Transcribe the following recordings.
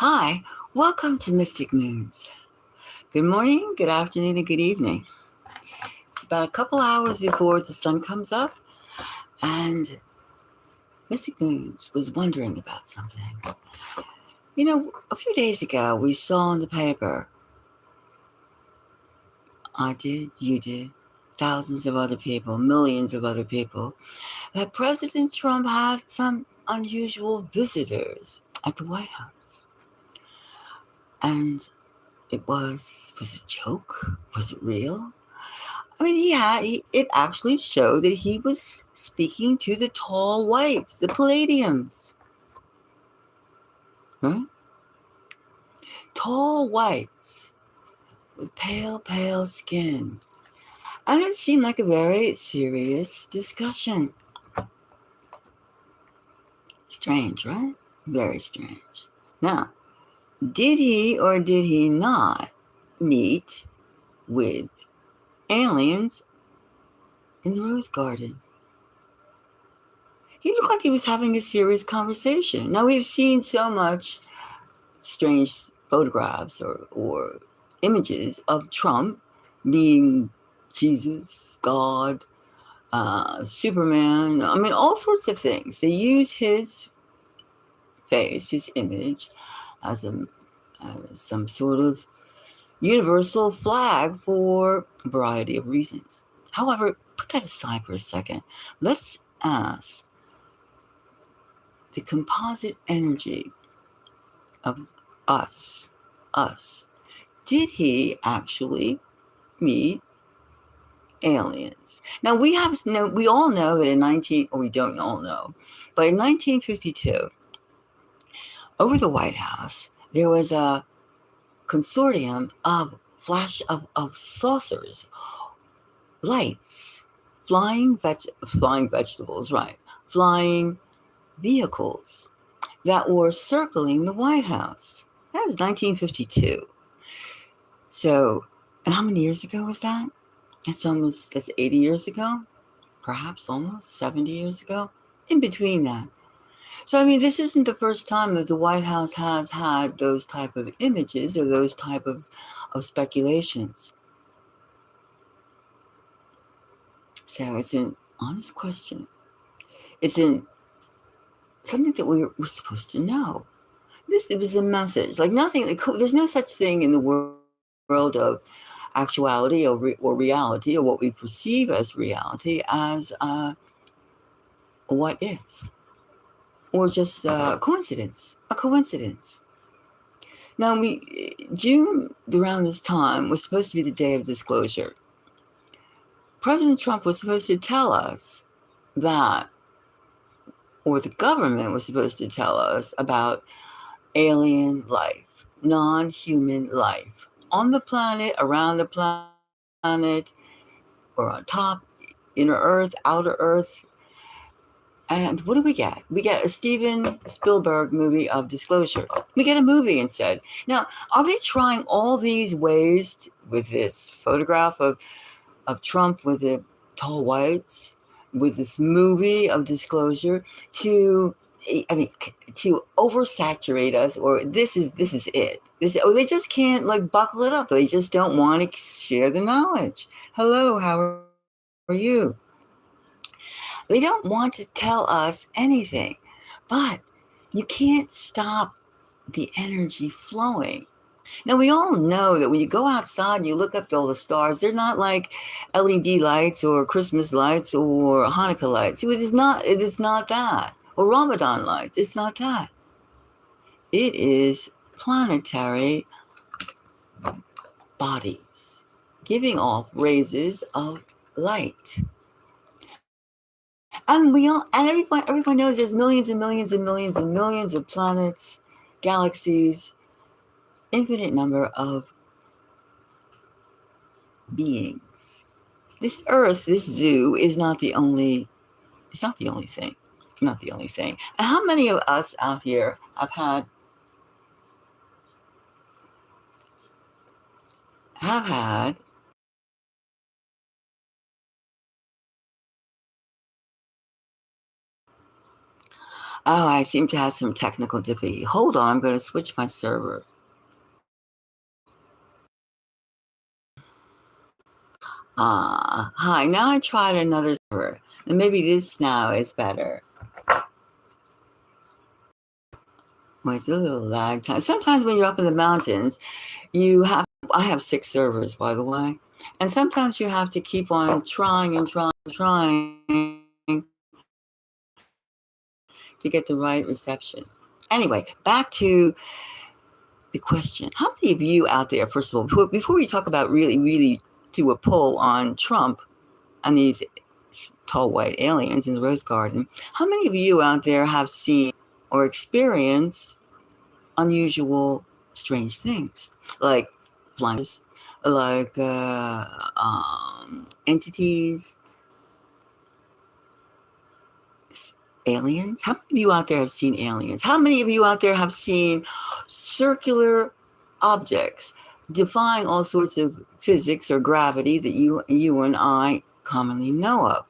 Hi, welcome to Mystic Moons. Good morning, good afternoon, and good evening. It's about a couple hours before the sun comes up, and Mystic Moons was wondering about something. You know, a few days ago, we saw in the paper, I did, you did, thousands of other people, millions of other people, that President Trump had some unusual visitors at the White House. And was it a joke? Was it real? I mean, it actually showed that he was speaking to the tall whites, the Pleiadians. Right? Tall whites with pale, pale skin. And it seemed like a very serious discussion. Strange, right? Very strange. Now, did he or did he not meet with aliens in the Rose Garden? He looked like he was having a serious conversation. Now, we've seen so much strange photographs or images of Trump being Jesus, God, Superman. I mean, all sorts of things. They use his face, his image, as some sort of universal flag for a variety of reasons. However, put that aside for a second. Let's ask the composite energy of us. Did he actually meet aliens? Now we all know that we don't all know, but in 1952, over the White House, there was a consortium of of saucers, lights, flying vegetables, right? Flying vehicles that were circling the White House. That was 1952. So, and how many years ago was that? That's 80 years ago, perhaps almost 70 years ago, in between that. So, I mean, this isn't the first time that the White House has had those type of images or those type of speculations. So it's an honest question. It's something that we're supposed to know. It was a message, like nothing. There's no such thing in the world of actuality or reality, or what we perceive as reality, as a what if, or just a coincidence. Now, June around this time was supposed to be the day of disclosure. President Trump was supposed to tell us that, or the government was supposed to tell us about alien life, non-human life on the planet, around the planet, or on top, inner Earth, outer Earth. And what do we get? We get a Steven Spielberg movie of disclosure. We get a movie instead. Now, are they trying all these ways with this photograph of Trump with the tall whites, with this movie of disclosure, to oversaturate us, or this is it. They just can't like buckle it up. They just don't want to share the knowledge. Hello, how are you? They don't want to tell us anything, but you can't stop the energy flowing. Now, we all know that when you go outside and you look up at all the stars, they're not like LED lights or Christmas lights or Hanukkah lights. It is not that. Or Ramadan lights. It's not that. It is planetary bodies giving off rays of light. And everyone knows there's millions and millions and millions and millions of planets, galaxies, infinite number of beings. This Earth, this zoo, is not the only. It's not the only thing. Not the only thing. And how many of us out here have had Oh, I seem to have some technical difficulty. Hold on, I'm going to switch my server. Hi. Now I tried another server, and maybe this now is better. With a little lag time. Sometimes when you're up in the mountains, I have 6 servers, by the way, and sometimes you have to keep on trying and trying to get the right reception. Anyway, back to the question. How many of you out there, first of all, before we talk about really do a poll on Trump and these tall white aliens in the Rose Garden, how many of you out there have seen or experienced unusual, strange things like flying, like entities, aliens? How many of you out there have seen aliens? How many of you out there have seen circular objects defying all sorts of physics or gravity that you and I commonly know of?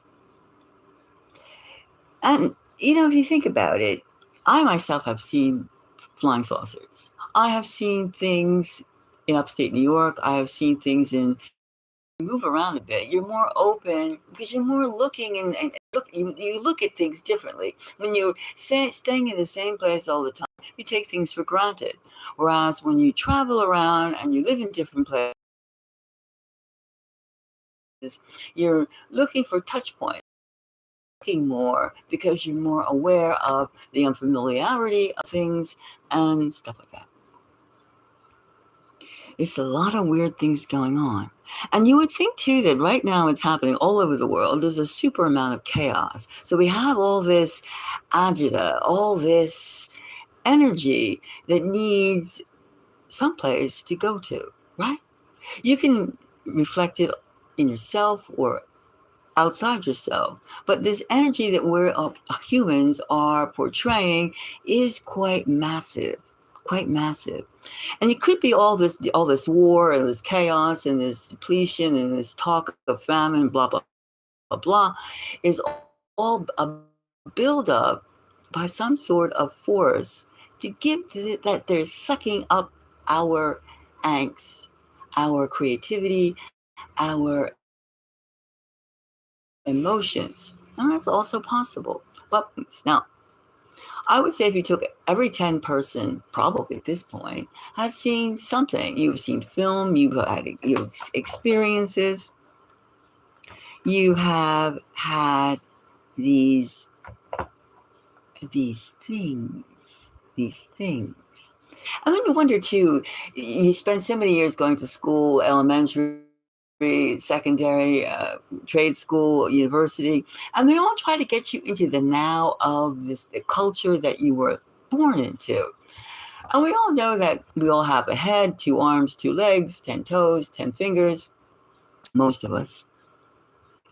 And if you think about it, I myself have seen flying saucers. I have seen things in upstate New York. I have seen things in move around a bit. You're more open because you're more looking and you look at things differently. When you're staying in the same place all the time, you take things for granted. Whereas when you travel around and you live in different places, you're looking for touch points, looking more because you're more aware of the unfamiliarity of things and stuff like that. It's a lot of weird things going on. And you would think, too, that right now it's happening all over the world. There's a super amount of chaos. So we have all this agita, all this energy that needs someplace to go to, right? You can reflect it in yourself or outside yourself. But this energy that we're humans are portraying is quite massive, quite massive. And it could be all this war and this chaos and this depletion and this talk of famine, blah blah blah blah, is all a buildup by some sort of force to give that they're sucking up our angst, our creativity, our emotions. And that's also possible. But now, I would say if you took every 10 person, probably at this point, has seen something. You've seen film, you've had your experiences, you have had these things. And then you wonder too, you spend so many years going to school, elementary, secondary, trade school, university, and they all try to get you into the now of the culture that you were born into. And we all know that we all have a head, 2 arms, 2 legs, 10 toes, 10 fingers, most of us.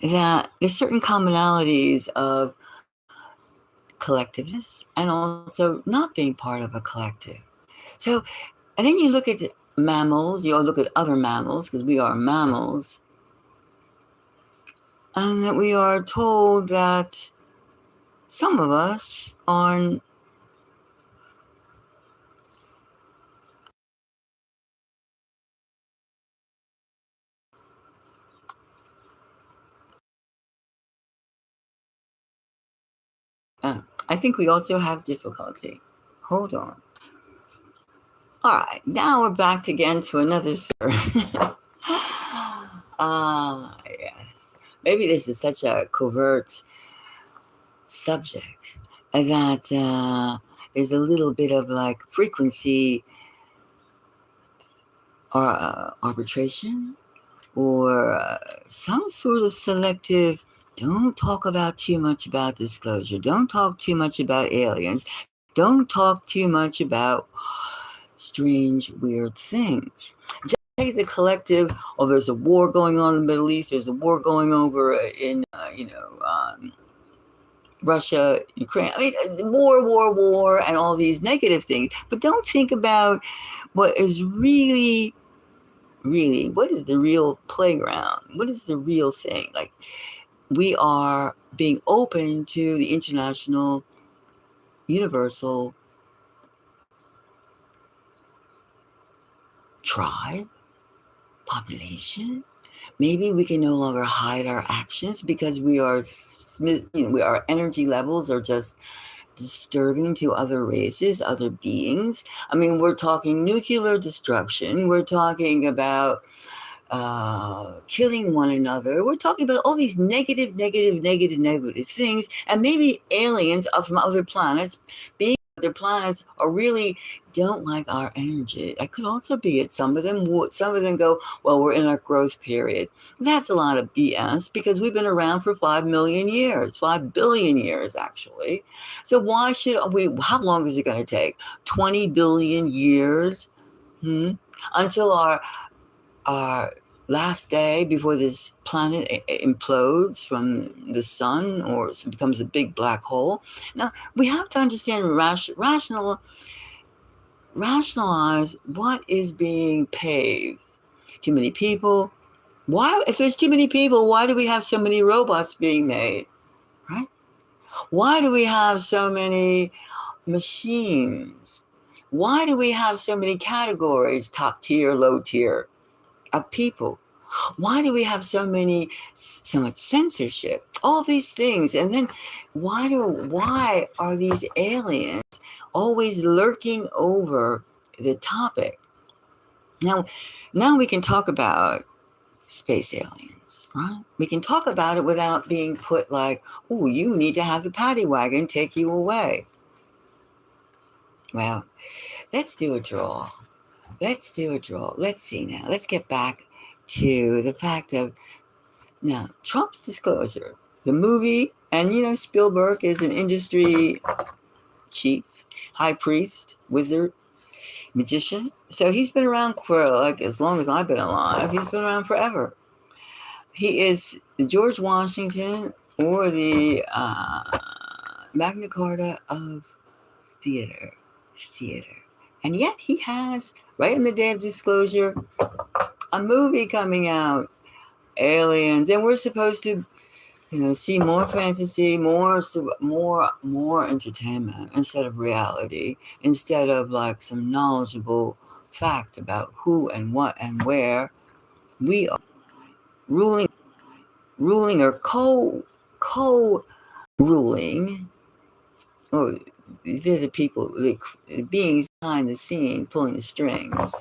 That there's certain commonalities of collectiveness and also not being part of a collective. So, and then you look at mammals, you look at other mammals, because we are mammals, and that we are told that some of us are I think we also have difficulty. Hold on. All right, now we're back again to another story. Yes. Maybe this is such a covert subject that there's a little bit of like frequency or arbitration or some sort of selective. Don't talk about too much about disclosure. Don't talk too much about aliens. Don't talk too much about strange, weird things. Just take the collective. Oh, there's a war going on in the Middle East. There's a war going over in, Russia, Ukraine. I mean, war, and all these negative things. But don't think about what is really, what is the real playground? What is the real thing? Like, we are being open to the international universal tribe, population. Maybe we can no longer hide our actions because our energy levels are just disturbing to other races, other beings. I mean, we're talking nuclear destruction. We're talking about killing one another. We're talking about all these negative things. And maybe aliens are from other planets, being other planets, are really don't like our energy. That could also be it. Some of them go, well, we're in our growth period. That's a lot of BS because we've been around for 5 million years, 5 billion years, actually. So why should we, how long is it going to take? 20 billion years until our last day before this planet implodes from the sun or becomes a big black hole. Now, we have to understand, rationalize what is being paved. Too many people. Why, if there's too many people, why do we have so many robots being made, right? Why do we have so many machines? Why do we have so many categories, top tier, low tier, of people? Why do we have so much censorship? All these things. And then why are these aliens always lurking over the topic? Now we can talk about space aliens, right? We can talk about it without being put like, oh, you need to have the paddy wagon take you away. Well, let's do a draw. Let's see now. Let's get back to the fact of now Trump's disclosure, the movie, and Spielberg is an industry chief, high priest, wizard, magician. So he's been around for like as long as I've been alive. He's been around forever. He is the George Washington or the Magna Carta of theater. And yet he has, right in the day of disclosure, a movie coming out, aliens, and we're supposed to, see more fantasy, more entertainment instead of reality, instead of like some knowledgeable fact about who and what and where we are ruling or co-ruling. Oh, they're the people, the beings behind the scene, pulling the strings.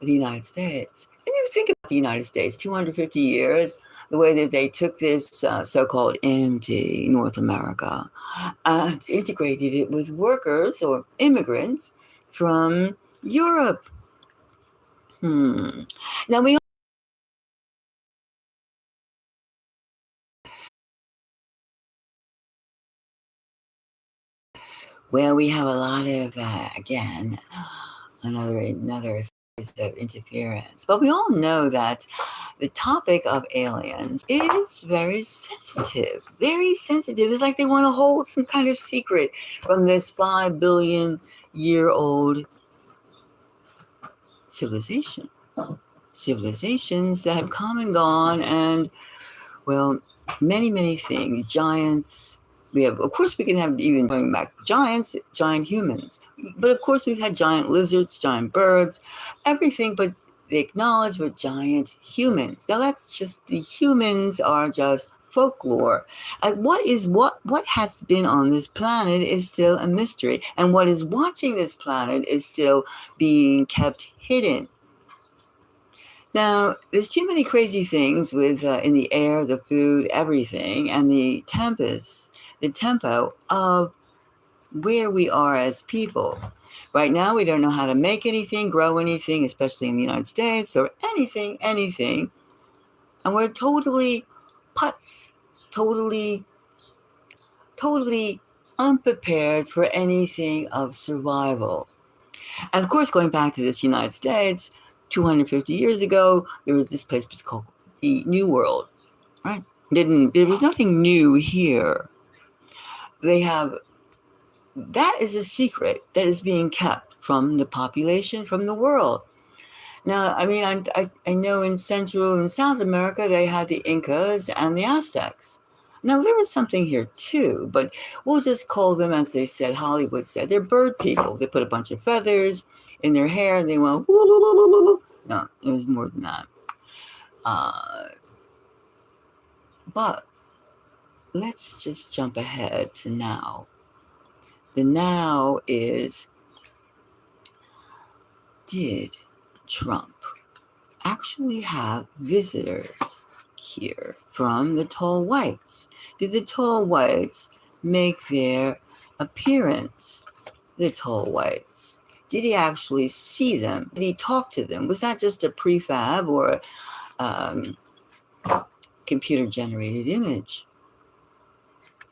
The United States. And you think about the United States, 250 years, the way that they took this so-called empty North America and integrated it with workers or immigrants from Europe. Now we have a lot of, again, another of interference. But we all know that the topic of aliens is very sensitive. Very sensitive. It's like they want to hold some kind of secret from this 5 billion year old civilization. Civilizations that have come and gone, and well, many things. Giants. Of course, we can have even going back giants, giant humans. But of course, we've had giant lizards, giant birds, everything but they acknowledge with giant humans. Now, that's just, the humans are just folklore. What has been on this planet is still a mystery. And what is watching this planet is still being kept hidden. Now, there's too many crazy things with in the air, the food, everything, and the tempo of where we are as people. Right now, we don't know how to make anything, grow anything, especially in the United States, or anything. And we're totally putz, totally unprepared for anything of survival. And of course, going back to this United States, 250 years ago, there was this place was called the New World, right? There was nothing new here. That is a secret that is being kept from the population, from the world. Now, I mean, I know in Central and South America, they had the Incas and the Aztecs. Now, there was something here too, but we'll just call them, as they said, Hollywood said, they're bird people. They put a bunch of feathers in their hair and they went, woo, woo, woo, woo, woo, woo. No, it was more than that. But let's just jump ahead to now. The now is, did Trump actually have visitors here from the tall whites? Did the tall whites make their appearance? The tall whites. Did he actually see them? Did he talk to them? Was that just a prefab or a computer-generated image?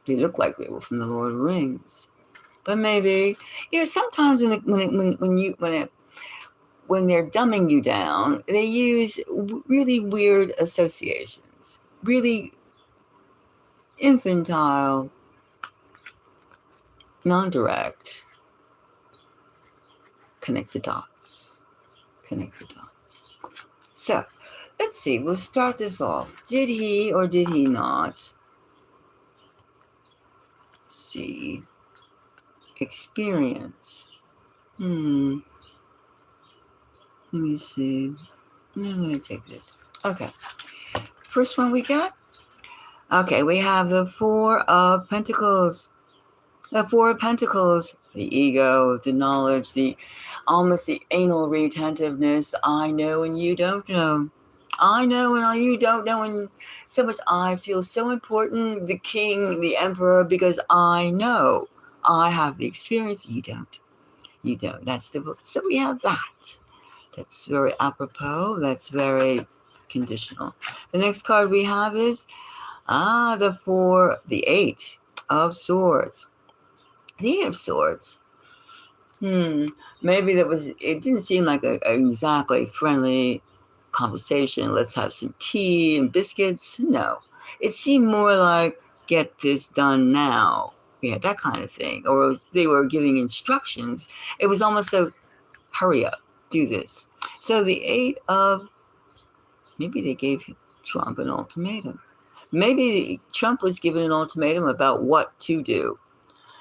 They looked like they were from the Lord of the Rings. But maybe, sometimes when they're dumbing you down, they use really weird associations, really infantile, non-direct. Connect the dots. So, let's see. We'll start this off. Did he or did he not see, experience? Let me see. I'm going to take this. Okay. First one we got. Okay, we have the Four of Pentacles. The Four of Pentacles, the ego, the knowledge, almost the anal retentiveness. I know and you don't know. I know and you don't know. And so much I feel so important, the king, the emperor, because I know. I have the experience. You don't. That's the book. So we have that. That's very apropos. That's very conditional. The next card we have is the Eight of Swords. The Eight of Swords. Maybe it didn't seem like an exactly friendly conversation. Let's have some tea and biscuits. No. It seemed more like, get this done now. Yeah, that kind of thing. Or they were giving instructions. It was almost hurry up, do this. So maybe they gave Trump an ultimatum. Maybe Trump was given an ultimatum about what to do.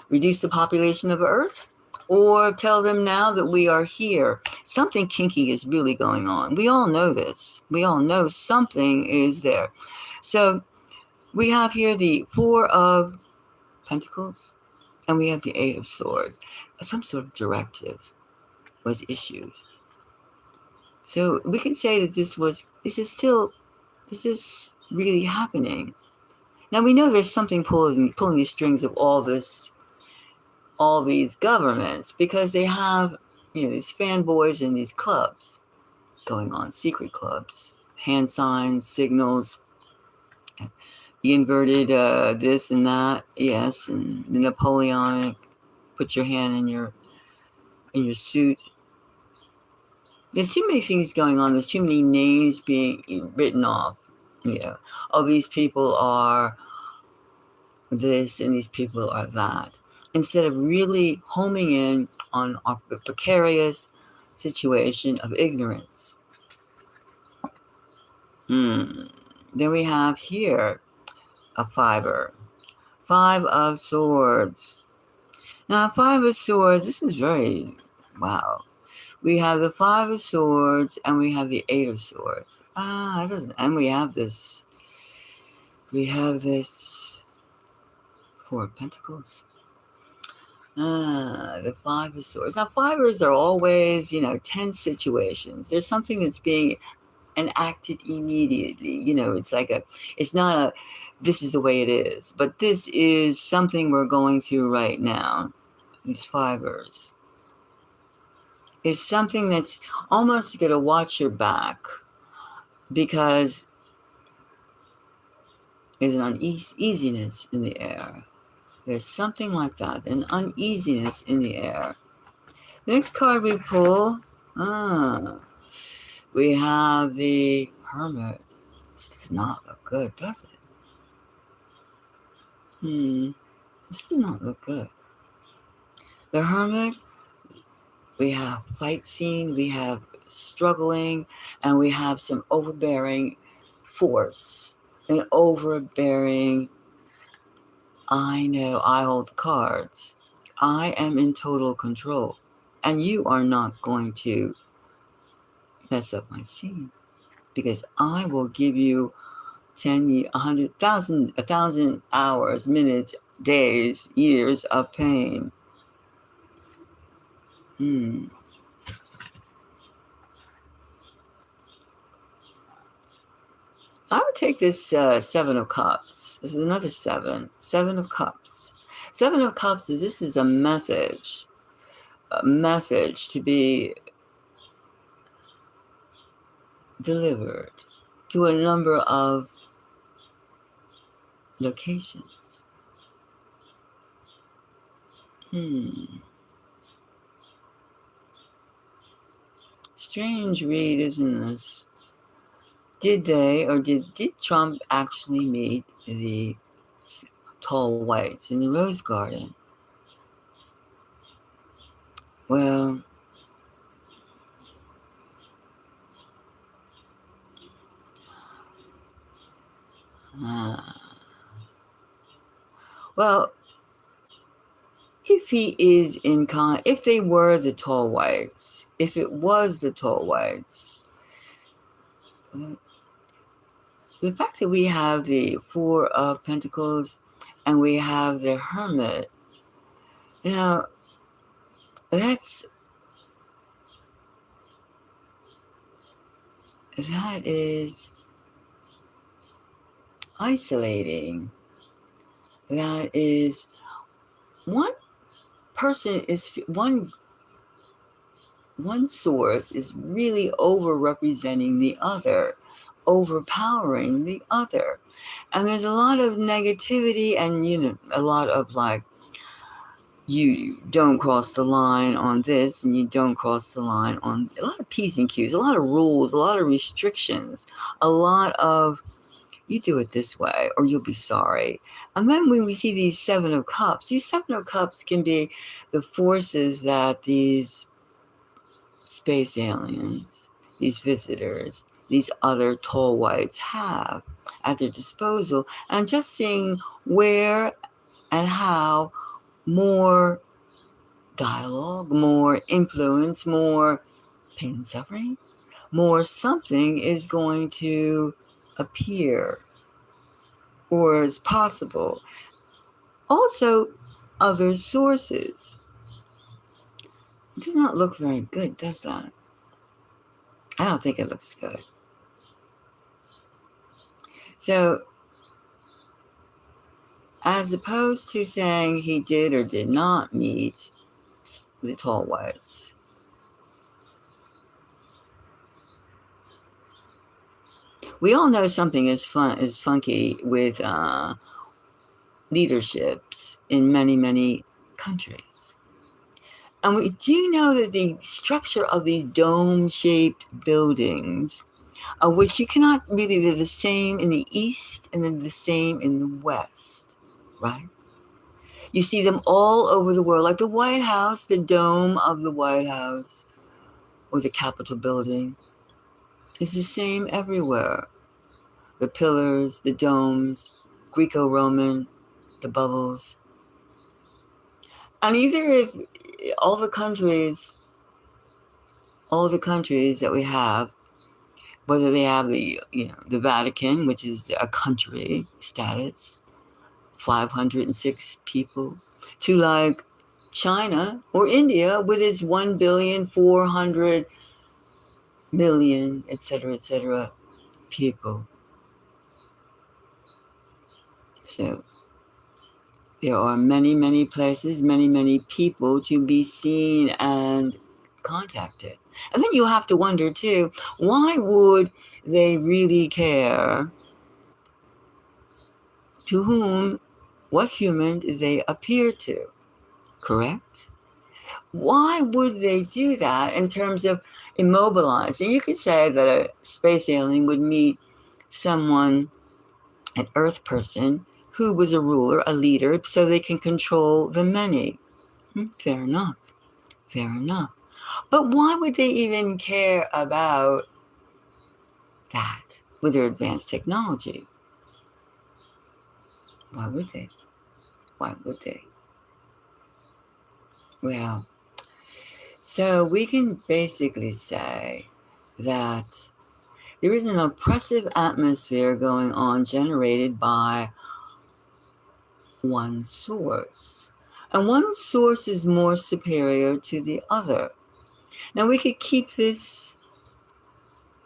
Reduce the population of Earth, or tell them now that we are here. Something kinky is really going on. We all know this. We all know something is there. So we have here the Four of Pentacles, and we have the Eight of Swords. Some sort of directive was issued. So we can say that this is really happening. Now we know there's something pulling the strings of all these governments, because they have, these fanboys and these clubs going on, secret clubs, hand signs, signals, the inverted this and that, yes, and the Napoleonic, put your hand in your suit. There's too many things going on. There's too many names being written off. Oh, these people are this and these people are that, instead of really homing in on our precarious situation of ignorance. Then we have here a Five of Swords. Now, Five of Swords, this is very, wow. We have the Five of Swords and we have the Eight of Swords. And we have this Four of Pentacles. The Five of Swords. Now, fivers are always, tense situations. There's something that's being enacted immediately. It's not a, this is the way it is, but this is something we're going through right now. These fivers. It's something that's almost, you got to watch your back, because there's an uneasiness in the air. There's something like that, an uneasiness in the air. The next card we pull, we have the Hermit. This does not look good, does it? This does not look good. The Hermit, we have fight scene, we have struggling, and we have some overbearing force, an overbearing I know I hold the cards. I am in total control. And you are not going to mess up my scene, because I will give you 10, 100,000, 1,000 hours, minutes, days, years of pain. I would take this Seven of Cups. This is another seven. Seven of Cups. Seven of Cups this is a message to be delivered to a number of locations. Strange read, isn't this? Did Trump actually meet the tall whites in the Rose Garden? Well, well, if he is if they were the tall whites, if it was the tall whites, the fact that we have the Four of Pentacles and we have the Hermit, that is isolating. That is one source is really overrepresenting the other, overpowering the other. And there's a lot of negativity and, a lot of like, you don't cross the line on this and you don't cross the line on a lot of P's and Q's, a lot of rules, a lot of restrictions, a lot of you do it this way or you'll be sorry. And then when we see these Seven of Cups can be the forces that these space aliens, these visitors, these other tall whites have at their disposal, and just seeing where and how more dialogue, more influence, more pain and suffering, more something is going to appear or is possible. Also, other sources. It does not look very good, does that? I don't think it looks good. So, as opposed to saying he did or did not meet the tall whites, we all know something is funky with leaderships in many, many countries. And we do know that the structure of these dome-shaped buildings, which you cannot really, they're the same in the East and they're the same in the West, right? You see them all over the world, like the White House, the dome of the White House, or the Capitol building is the same everywhere. The pillars, the domes, Greco-Roman, the bubbles. And either if all the countries that we have, whether they have the Vatican, which is a country status, 506 people, to like China or India with its 1,400,000,000, etc., people. So there are many, many places, many, many people to be seen and contacted. And then you have to wonder too, why would they really care to whom, what human they appear to? Correct? Why would they do that in terms of immobilizing? You could say that a space alien would meet someone, an Earth person, who was a ruler, a leader, so they can control the many. Fair enough. But why would they even care about that with their advanced technology? Why would they? Why would they? Well, so we can basically say that there is an oppressive atmosphere going on generated by one source. And one source is more superior to the other. Now, we could keep this.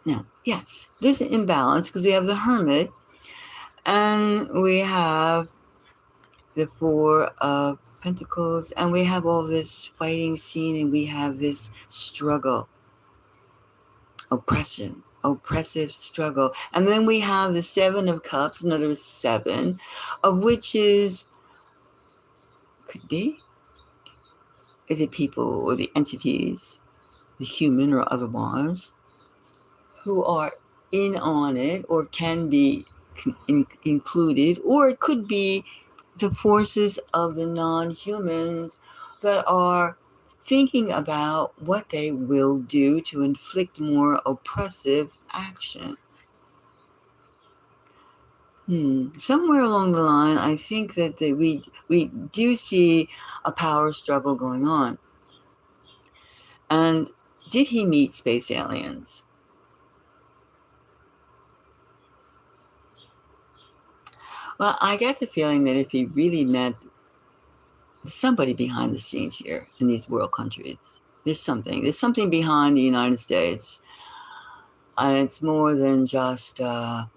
Now, yes, there's an imbalance because we have the Hermit and we have the Four of Pentacles, and we have all this fighting scene, and we have this struggle, oppressive struggle. And then we have the Seven of Cups, another seven, of which could be the people or the entities, the human or otherwise, who are in on it or can be included, or it could be the forces of the non-humans that are thinking about what they will do to inflict more oppressive action. Somewhere along the line, I think that we do see a power struggle going on. And did he meet space aliens? Well, I get the feeling that if he really met somebody behind the scenes here in these world countries, there's something behind the United States. And it's more than just a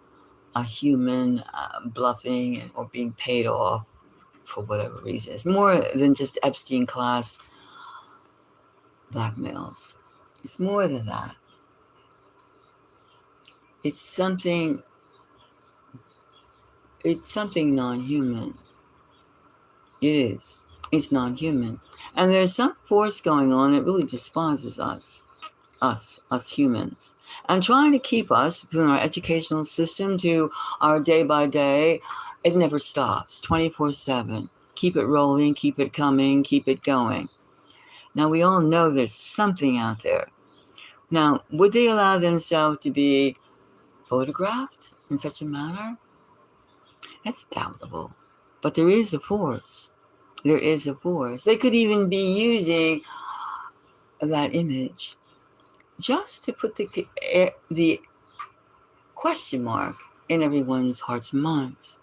human bluffing or being paid off for whatever reason. It's more than just Epstein class blackmails. It's more than that. It's something non-human. It is. It's non-human. And there's some force going on that really despises us humans, and trying to keep us within our educational system to our day by day. It never stops, 24/7. Keep it rolling, keep it coming, keep it going. Now, we all know there's something out there. Now, would they allow themselves to be photographed in such a manner? That's doubtable. But there is a force. There is a force. They could even be using that image just to put the question mark in everyone's hearts and minds.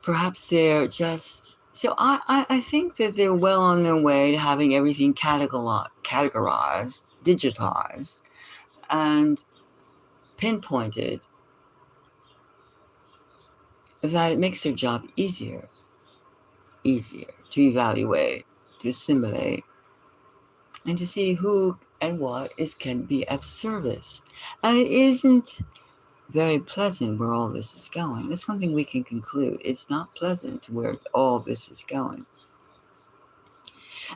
Perhaps they're just... So I think that they're well on their way to having everything categorized, digitized, and pinpointed, that it makes their job easier to evaluate, to assimilate, and to see who and what can be of service. And it isn't very pleasant where all this is going. That's one thing we can conclude. It's not pleasant where all this is going.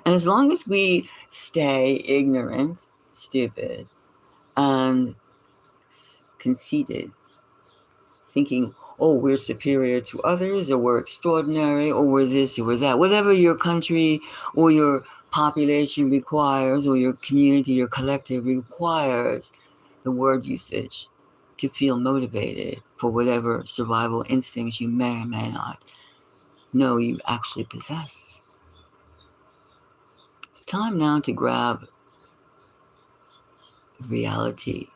And as long as we stay ignorant, stupid, and conceited, thinking, oh, we're superior to others, or we're extraordinary, or we're this, or we're that, whatever your country or your population requires, or your community, your collective requires, the word usage to feel motivated for whatever survival instincts you may or may not know you actually possess. It's time now to grab the reality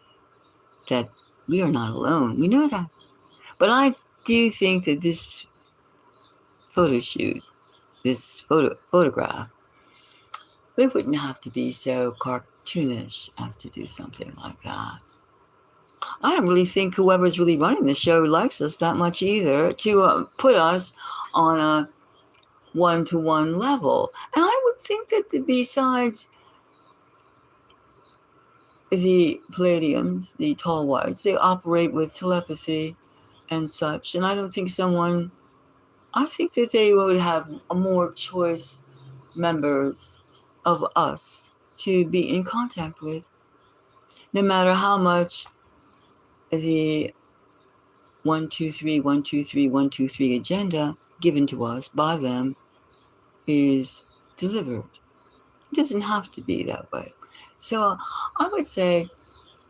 that we are not alone. We know that. But I do think that this photo shoot, this photograph, they wouldn't have to be so cartoonish as to do something like that. I don't really think whoever's really running the show likes us that much either, to put us on a one-to-one level. And I would think that besides the Pleiadians, the tall whites, they operate with telepathy and such. And I think that they would have more choice members of us to be in contact with, no matter how much the 1, 2, 3, 1, 2, 3, 1, 2, 3 agenda given to us by them is delivered. It doesn't have to be that way. So I would say,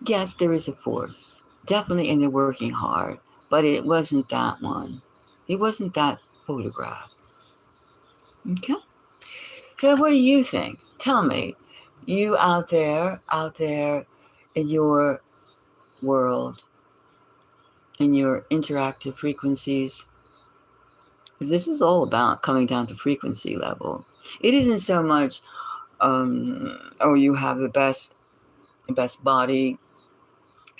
yes, there is a force, definitely, and they're working hard. but it wasn't that one. It wasn't that photograph. Okay? So what do you think? Tell me, you out there in your world, in your interactive frequencies, because this is all about coming down to frequency level. It isn't so much, oh, you have the best body,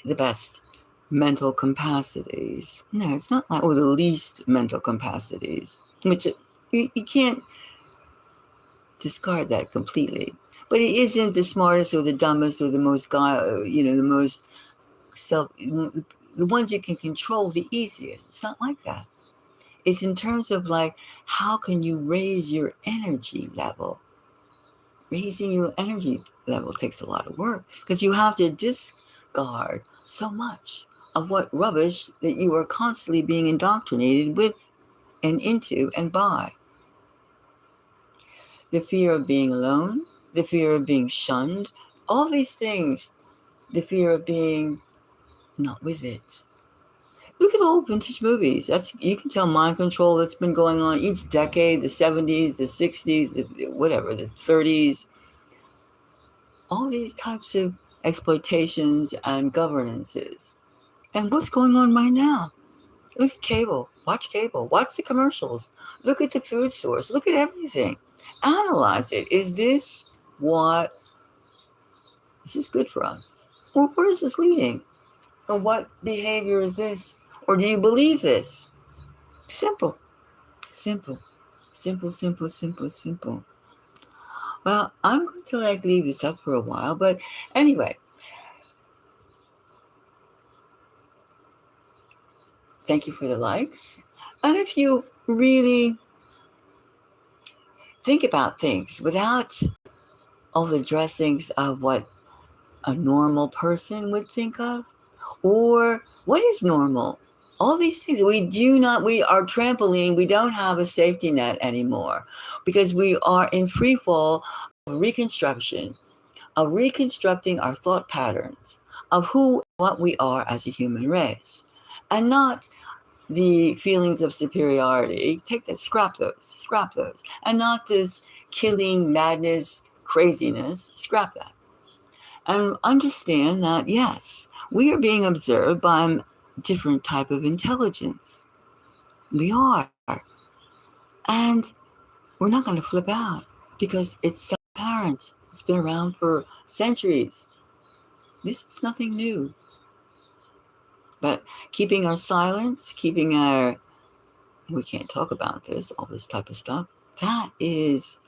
the best mental capacities. No, it's not like, or the least mental capacities, which you can't discard that completely. But it isn't the smartest or the dumbest or the most the most the ones you can control the easiest. It's not like that. It's in terms of like, how can you raise your energy level? Raising your energy level takes a lot of work because you have to discard so much of what rubbish that you are constantly being indoctrinated with and into and by. The fear of being alone, the fear of being shunned, all these things, the fear of being not with it. Look at old vintage movies. You can tell mind control that's been going on each decade, the 70s, the 60s, the 30s. All these types of exploitations and governances. And what's going on right now? Look at cable. Watch the commercials. Look at the food source. Look at everything. Analyze it. Is this good for us? Or where is this leading? Or what behavior is this? Or do you believe this? Simple. Well, I'm going to leave this up for a while, but anyway. Thank you for the likes. And if you really think about things without all the dressings of what a normal person would think of, or what is normal? All these things, we are trampoline, we don't have a safety net anymore because we are in free fall of reconstruction, of reconstructing our thought patterns of what we are as a human race, and not the feelings of superiority. Scrap those. And not this killing, madness, craziness, scrap that. And understand that, yes, we are being observed by a different type of intelligence. We are. And we're not going to flip out because it's so apparent. It's been around for centuries. This is nothing new. But keeping our silence, we can't talk about this, all this type of stuff, that is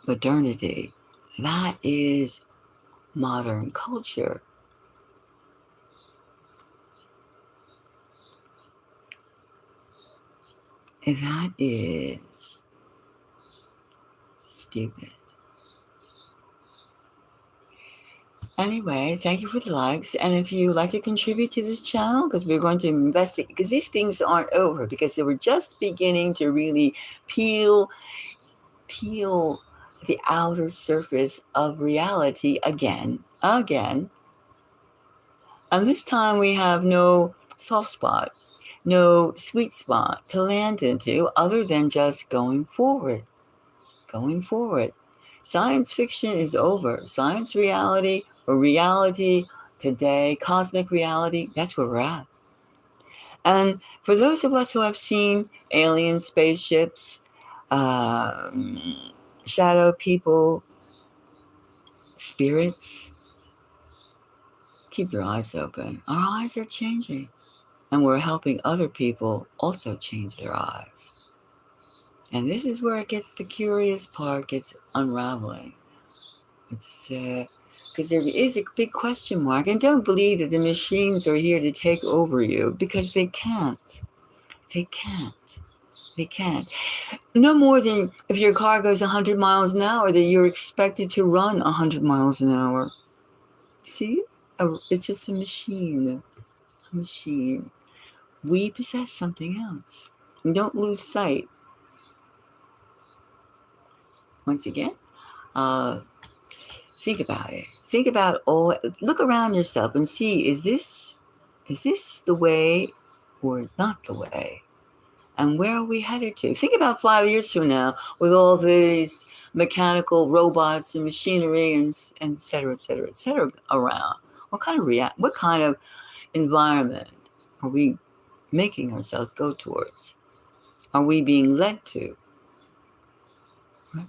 modernity. That is modern culture. And that is stupid. Anyway, thank you for the likes. And if you like to contribute to this channel, because we're going to investigate, because these things aren't over, because they were just beginning to really peel the outer surface of reality again. And this time we have no soft spot, no sweet spot to land into other than just going forward. Science fiction is over. Science reality, or reality today, cosmic reality, that's where we're at. And for those of us who have seen alien spaceships, shadow people, spirits, keep your eyes open. Our eyes are changing. And we're helping other people also change their eyes. And this is where the curious part gets unraveling. It's because there is a big question mark. And don't believe that the machines are here to take over you, because they can't. They can't. No more than if your car goes 100 miles an hour, that you're expected to run 100 miles an hour. See? It's just a machine. We possess something else. And don't lose sight. Once again, think about it. Look around yourself and see, is this the way or not the way? And where are we headed to? Think about 5 years from now with all these mechanical robots and machinery and et cetera, around. What kind of environment are we making ourselves go towards? Are we being led to? Right?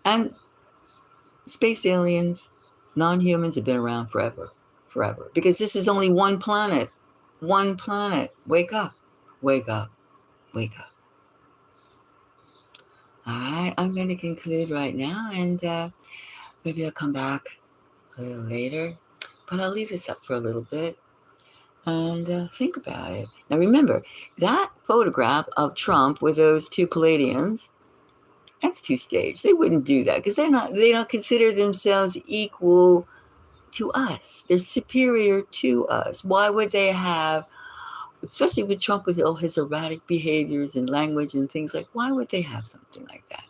And space aliens, non-humans have been around forever, because this is only one planet. One planet. Wake up, wake up, wake up. All right, I'm going to conclude right now, and maybe I'll come back a little later, but I'll leave this up for a little bit and think about it. Now, remember, that photograph of Trump with those two Pleiadians, that's too staged. They wouldn't do that because they don't consider themselves equal to us. They're superior to us. Why would they have, especially with Trump with all his erratic behaviors and language and things like, why would they have something like that?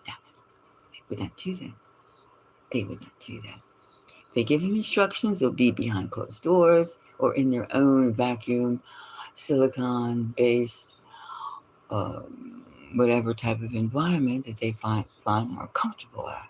No, they would not do that. They would not do that. If they give him instructions, they'll be behind closed doors or in their own vacuum, silicon-based, whatever type of environment that they find more comfortable at.